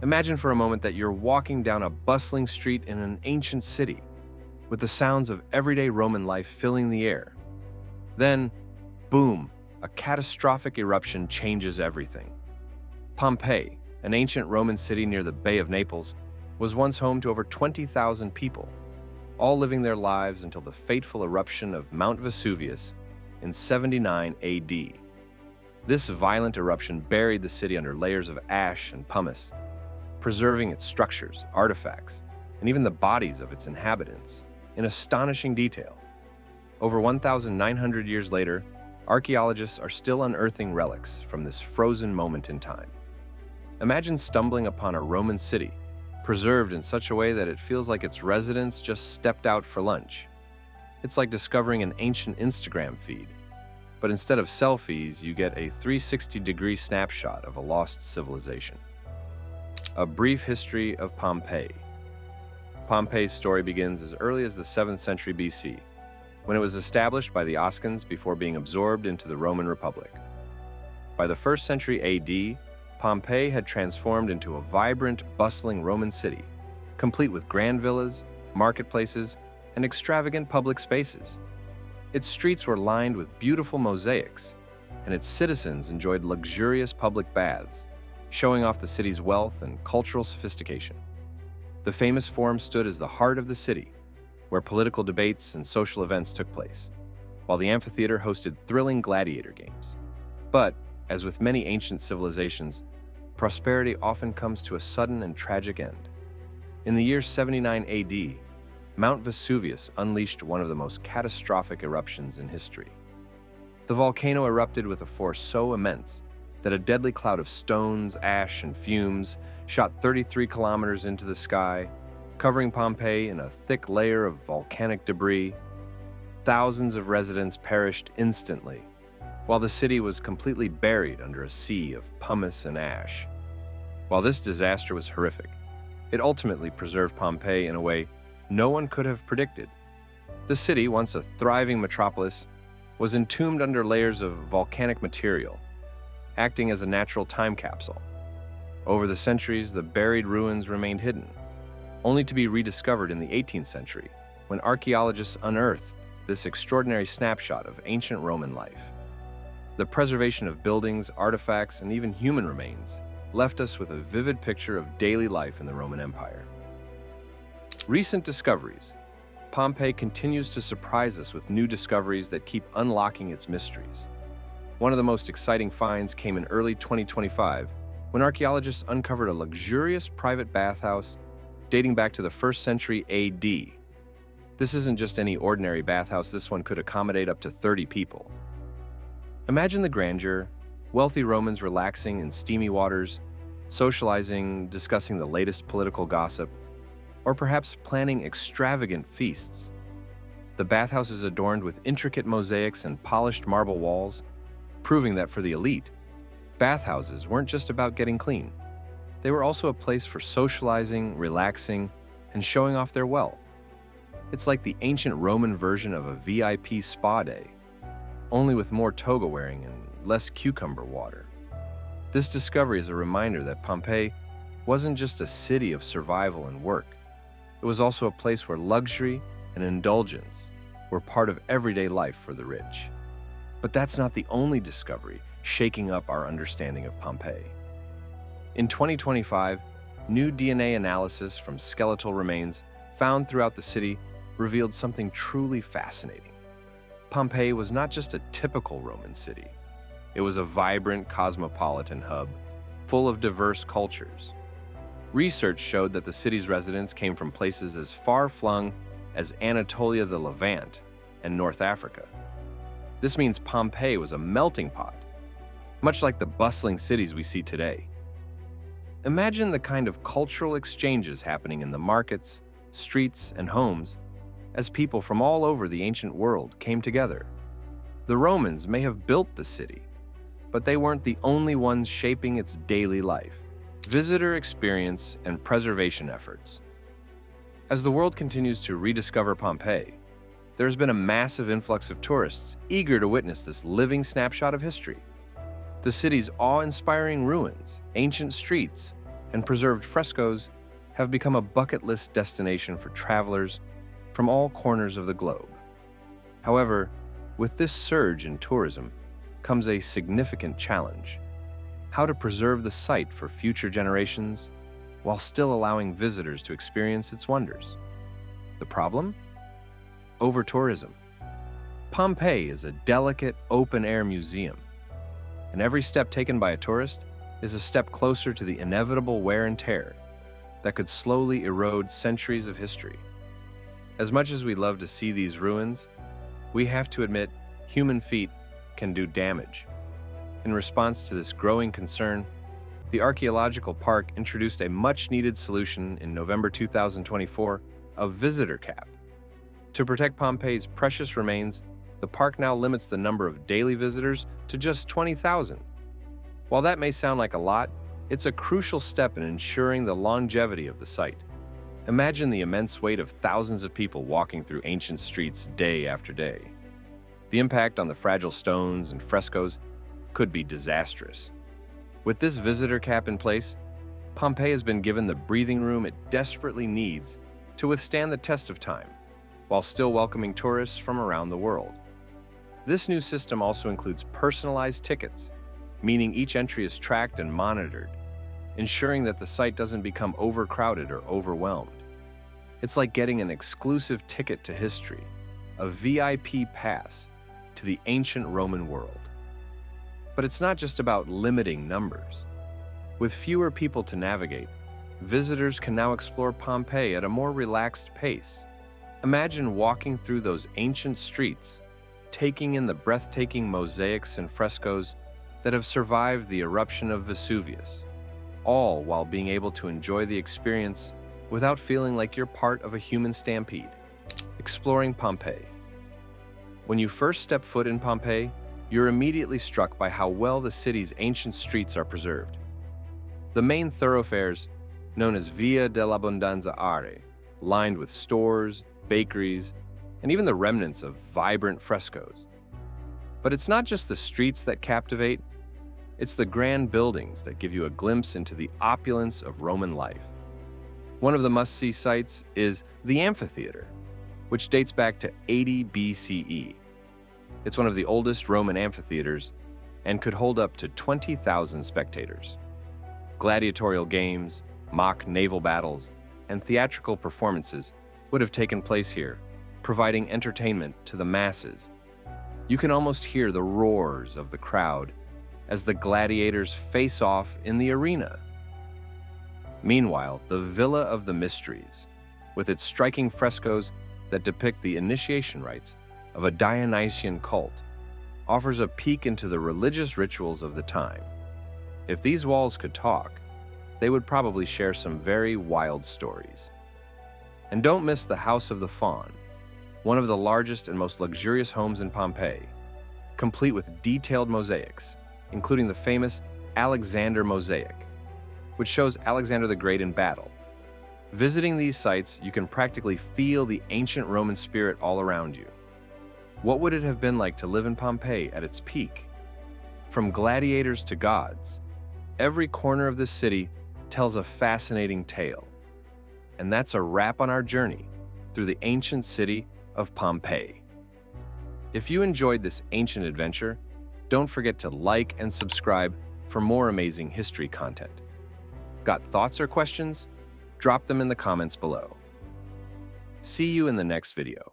Imagine for a moment that you're walking down a bustling street in an ancient city, with the sounds of everyday Roman life filling the air. Then, boom, a catastrophic eruption changes everything. Pompeii, an ancient Roman city near the Bay of Naples, was once home to over 20,000 people, all living their lives until the fateful eruption of Mount Vesuvius in 79 AD. This violent eruption buried the city under layers of ash and pumice, preserving its structures, artifacts, and even the bodies of its inhabitants in astonishing detail. Over 1,900 years later, archaeologists are still unearthing relics from this frozen moment in time. Imagine stumbling upon a Roman city, preserved in such a way that it feels like its residents just stepped out for lunch. It's like discovering an ancient Instagram feed, but instead of selfies, you get a 360-degree snapshot of a lost civilization. A brief history of Pompeii. Pompeii's story begins as early as the 7th century BC, when it was established by the Oscans before being absorbed into the Roman Republic. By the 1st century AD, Pompeii had transformed into a vibrant, bustling Roman city, complete with grand villas, marketplaces, and extravagant public spaces. Its streets were lined with beautiful mosaics, and its citizens enjoyed luxurious public baths, showing off the city's wealth and cultural sophistication. The famous forum stood as the heart of the city, where political debates and social events took place, while the amphitheater hosted thrilling gladiator games. But, as with many ancient civilizations, prosperity often comes to a sudden and tragic end. In the year 79 AD, Mount Vesuvius unleashed one of the most catastrophic eruptions in history. The volcano erupted with a force so immense that a deadly cloud of stones, ash, and fumes shot 33 kilometers into the sky, covering Pompeii in a thick layer of volcanic debris. Thousands of residents perished instantly, while the city was completely buried under a sea of pumice and ash. While this disaster was horrific, it ultimately preserved Pompeii in a way no one could have predicted. The city, once a thriving metropolis, was entombed under layers of volcanic material, acting as a natural time capsule. Over the centuries, the buried ruins remained hidden, only to be rediscovered in the 18th century, when archaeologists unearthed this extraordinary snapshot of ancient Roman life. The preservation of buildings, artifacts, and even human remains left us with a vivid picture of daily life in the Roman Empire. Recent discoveries. Pompeii continues to surprise us with new discoveries that keep unlocking its mysteries. One of the most exciting finds came in early 2025 when archaeologists uncovered a luxurious private bathhouse dating back to the 1st century AD. This isn't just any ordinary bathhouse, this one could accommodate up to 30 people. Imagine the grandeur, wealthy Romans relaxing in steamy waters, socializing, discussing the latest political gossip, or perhaps planning extravagant feasts. The bathhouse is adorned with intricate mosaics and polished marble walls, proving that for the elite, bathhouses weren't just about getting clean. They were also a place for socializing, relaxing, and showing off their wealth. It's like the ancient Roman version of a VIP spa day, only with more toga wearing and less cucumber water. This discovery is a reminder that Pompeii wasn't just a city of survival and work. It was also a place where luxury and indulgence were part of everyday life for the rich. But that's not the only discovery shaking up our understanding of Pompeii. In 2025, new DNA analysis from skeletal remains found throughout the city revealed something truly fascinating. Pompeii was not just a typical Roman city. It was a vibrant cosmopolitan hub, full of diverse cultures. Research showed that the city's residents came from places as far-flung as Anatolia, the Levant, and North Africa. This means Pompeii was a melting pot, much like the bustling cities we see today. Imagine the kind of cultural exchanges happening in the markets, streets, and homes as people from all over the ancient world came together. The Romans may have built the city, but they weren't the only ones shaping its daily life. Visitor experience and preservation efforts. As the world continues to rediscover Pompeii, there's been a massive influx of tourists eager to witness this living snapshot of history. The city's awe-inspiring ruins, ancient streets, and preserved frescoes have become a bucket list destination for travelers from all corners of the globe. However, with this surge in tourism comes a significant challenge: how to preserve the site for future generations while still allowing visitors to experience its wonders. The problem? Over-tourism. Pompeii is a delicate, open-air museum, and every step taken by a tourist is a step closer to the inevitable wear and tear that could slowly erode centuries of history. As much as we love to see these ruins, we have to admit human feet can do damage. In response to this growing concern, the Archaeological Park introduced a much-needed solution in November 2024, a visitor cap. To protect Pompeii's precious remains, the park now limits the number of daily visitors to just 20,000. While that may sound like a lot, it's a crucial step in ensuring the longevity of the site. Imagine the immense weight of thousands of people walking through ancient streets day after day. The impact on the fragile stones and frescoes could be disastrous. With this visitor cap in place, Pompeii has been given the breathing room it desperately needs to withstand the test of time, while still welcoming tourists from around the world. This new system also includes personalized tickets, meaning each entry is tracked and monitored, ensuring that the site doesn't become overcrowded or overwhelmed. It's like getting an exclusive ticket to history, a VIP pass to the ancient Roman world. But it's not just about limiting numbers. With fewer people to navigate, visitors can now explore Pompeii at a more relaxed pace. Imagine walking through those ancient streets, taking in the breathtaking mosaics and frescoes that have survived the eruption of Vesuvius, all while being able to enjoy the experience without feeling like you're part of a human stampede. Exploring Pompeii. When you first step foot in Pompeii, you're immediately struck by how well the city's ancient streets are preserved. The main thoroughfares, known as Via dell'Abbondanza Are, lined with stores, bakeries, and even the remnants of vibrant frescoes. But it's not just the streets that captivate, it's the grand buildings that give you a glimpse into the opulence of Roman life. One of the must-see sites is the amphitheater, which dates back to 80 BCE. It's one of the oldest Roman amphitheaters and could hold up to 20,000 spectators. Gladiatorial games, mock naval battles, and theatrical performances would have taken place here, providing entertainment to the masses. You can almost hear the roars of the crowd as the gladiators face off in the arena. Meanwhile, the Villa of the Mysteries, with its striking frescoes that depict the initiation rites of a Dionysian cult, offers a peek into the religious rituals of the time. If these walls could talk, they would probably share some very wild stories. And don't miss the House of the Faun, one of the largest and most luxurious homes in Pompeii, complete with detailed mosaics, including the famous Alexander mosaic, which shows Alexander the Great in battle. Visiting these sites, you can practically feel the ancient Roman spirit all around you. What would it have been like to live in Pompeii at its peak? From gladiators to gods, every corner of this city tells a fascinating tale. And that's a wrap on our journey through the ancient city of Pompeii. If you enjoyed this ancient adventure, don't forget to like and subscribe for more amazing history content. Got thoughts or questions? Drop them in the comments below. See you in the next video.